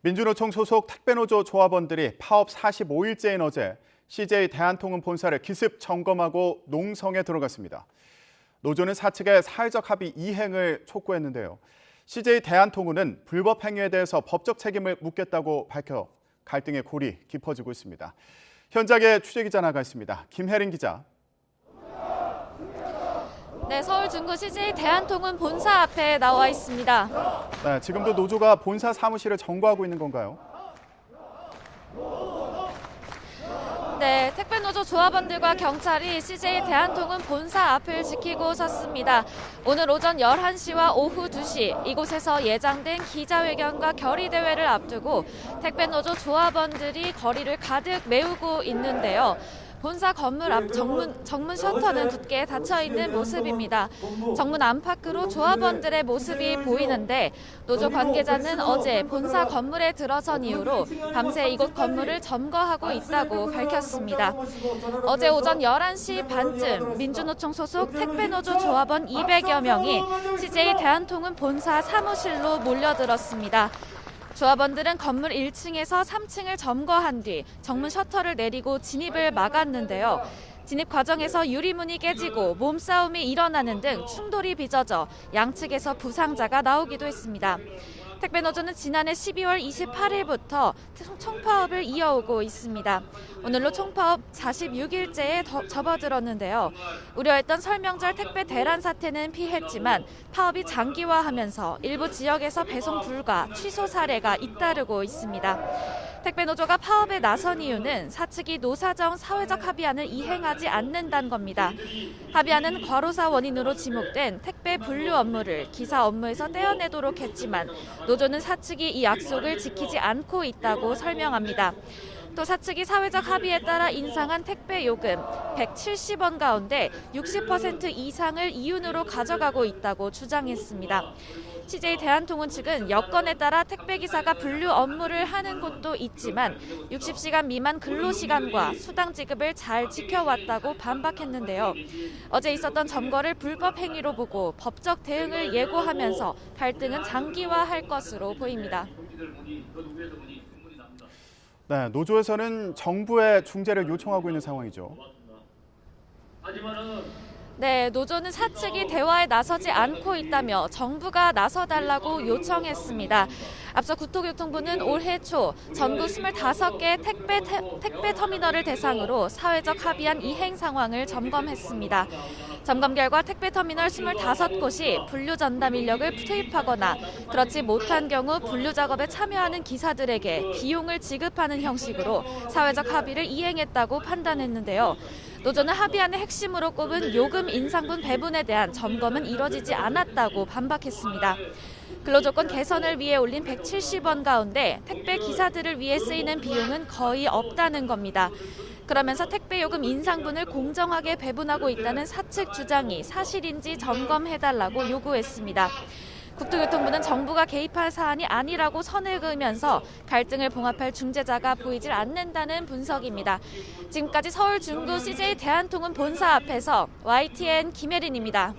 민주노총 소속 택배노조 조합원들이 파업 45일째인 어제 CJ 대한통운 본사를 기습 점검하고 농성에 들어갔습니다. 노조는 사측의 사회적 합의 이행을 촉구했는데요. CJ 대한통운은 불법 행위에 대해서 법적 책임을 묻겠다고 밝혀 갈등의 골이 깊어지고 있습니다. 현장에 취재기자 나가 있습니다. 김혜린 기자. 네, 서울 중구 CJ 대한통운 본사 앞에 나와 있습니다. 네, 지금도 노조가 본사 사무실을 점거하고 있는 건가요? 네, 택배노조 조합원들과 경찰이 CJ 대한통운 본사 앞을 지키고 섰습니다. 오늘 오전 11시와 오후 2시 이곳에서 예정된 기자회견과 결의대회를 앞두고 택배노조 조합원들이 거리를 가득 메우고 있는데요. 본사 건물 앞 정문 셔터는 굳게 닫혀있는 모습입니다. 정문 안팎으로 조합원들의 모습이 보이는데 노조 관계자는 어제 본사 건물에 들어선 이후로 밤새 이곳 건물을 점거하고 있다고 밝혔습니다. 어제 오전 11시 반쯤 민주노총 소속 택배노조 조합원 200여 명이 CJ 대한통운 본사 사무실로 몰려들었습니다. 조합원들은 건물 1층에서 3층을 점거한 뒤 정문 셔터를 내리고 진입을 막았는데요. 진입 과정에서 유리문이 깨지고 몸싸움이 일어나는 등 충돌이 빚어져 양측에서 부상자가 나오기도 했습니다. 택배노조는 지난해 12월 28일부터 총파업을 이어오고 있습니다. 오늘로 총파업 46일째에 접어들었는데요. 우려했던 설명절 택배 대란 사태는 피했지만 파업이 장기화하면서 일부 지역에서 배송 불가, 취소 사례가 잇따르고 있습니다. 택배노조가 파업에 나선 이유는 사측이 노사정 사회적 합의안을 이행하지 않는다는 겁니다. 합의안은 과로사 원인으로 지목된 택배 분류 업무를 기사 업무에서 떼어내도록 했지만 노조는 사측이 이 약속을 지키지 않고 있다고 설명합니다. 또 사측이 사회적 합의에 따라 인상한 택배 요금 170원 가운데 60% 이상을 이윤으로 가져가고 있다고 주장했습니다. CJ 대한통운 측은 여건에 따라 택배기사가 분류 업무를 하는 곳도 있지만 60시간 미만 근로시간과 수당 지급을 잘 지켜왔다고 반박했는데요. 어제 있었던 점거를 불법 행위로 보고 법적 대응을 예고하면서 갈등은 장기화할 것으로 보입니다. 네, 노조에서는 정부의 중재를 요청하고 있는 상황이죠. 네, 노조는 사측이 대화에 나서지 않고 있다며 정부가 나서달라고 요청했습니다. 앞서 국토교통부는 올해 초 전국 25개 택배 터미널을 대상으로 사회적 합의안 이행 상황을 점검했습니다. 점검 결과 택배터미널 25곳이 분류 전담 인력을 투입하거나 그렇지 못한 경우 분류 작업에 참여하는 기사들에게 비용을 지급하는 형식으로 사회적 합의를 이행했다고 판단했는데요. 노조는 합의안의 핵심으로 꼽은 요금 인상분 배분에 대한 점검은 이뤄지지 않았다고 반박했습니다. 근로조건 개선을 위해 올린 170원 가운데 택배 기사들을 위해 쓰이는 비용은 거의 없다는 겁니다. 그러면서 택배 요금 인상분을 공정하게 배분하고 있다는 사측 주장이 사실인지 점검해달라고 요구했습니다. 국토교통부는 정부가 개입할 사안이 아니라고 선을 그으면서 갈등을 봉합할 중재자가 보이질 않는다는 분석입니다. 지금까지 서울 중구 CJ 대한통운 본사 앞에서 YTN 김혜린입니다.